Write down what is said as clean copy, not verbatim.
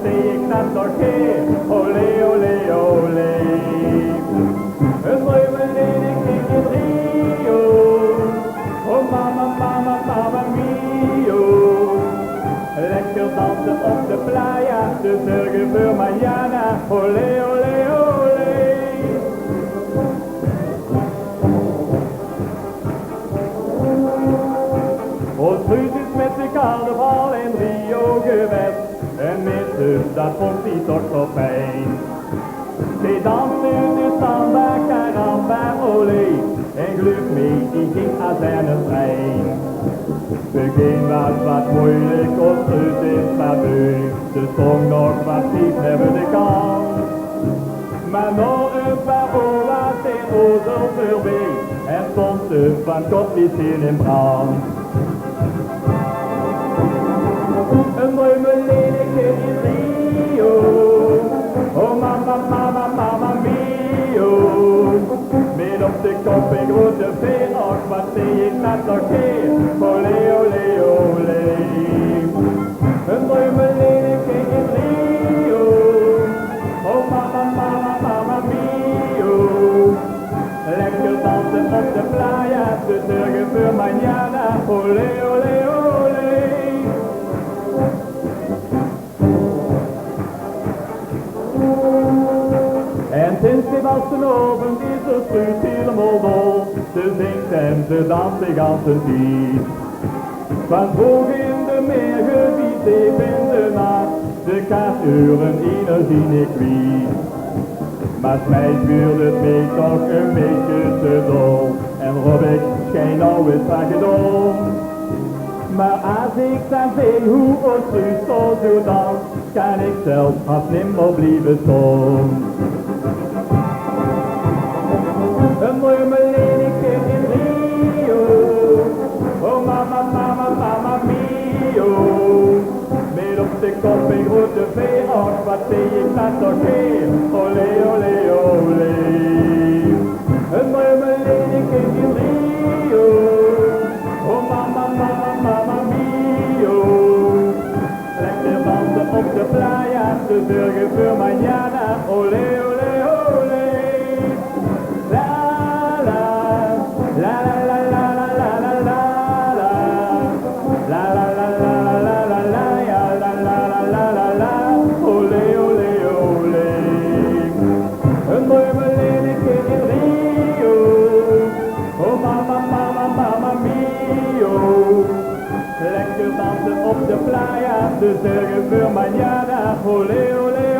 zie ik dat nog keer. Olé, olé, olé. Een dreumelinneke in Rio. Oh mama, mama, mama mio. Lekker dansen op de playa, te zorgen voor mañana. Olé, olé, olé. Ons huis is met de carnaval in Rio geweest. En mensen, dat vond hij toch zo fijn. Zij danste de samba, caramba, olé. En geluk mee, die ging aan zijn trein. Begin was wat moeilijk, ons huis is maar beu. Ze stond nog wat diep hebben de kant. Maar nog een paar oorwaarts en ozel voorbij. En stond ze van kopjes in brand. Een dreumelinneke in Rio. Oh mama, mama, mama mio. Met op de kop een grote veer, och wat zie ik dat nog keer. Olé, olé, olé. Een dreumelinneke in Rio. Oh mama, mama, mama mio. Lekker dansen op de playa, te zorgen voor mañana. Olé, olé, olé. En sinds die wassenhoven is de fruit helemaal dol. Ze zingt en ze danst de ganse tijd. Van vroeg in de meergebied, diep in de nacht. De kaarturen energie niet kwijt. Maar mij vuurde het mij toch een beetje te dol. En Rob ik schijn nou eens van gedol. Maar als ik dan zie hoe ons huis zo dans, kan ik zelf als nimmer blijven staan. Een dreumelinneke in Rio. Oh mama, mama, mama mio. Met op de kop een grote veer, och wat zie ik dat toch keer. Olé, olé, olé. Een dreumelinneke in Rio. Oh mama, mama, mama mio. Lekker dansen op de playa, te zorgen voor mañana. Olé, olé, olé. La la, la la la la la la la la. La la la la la la la ja, la la la la la la. Olé, olé, olé. Een dreumelinneke in Rio. Oh mama, mama, mama mio. Lekker dansen op de playa, te zorgen voor mañana. Olé, olé.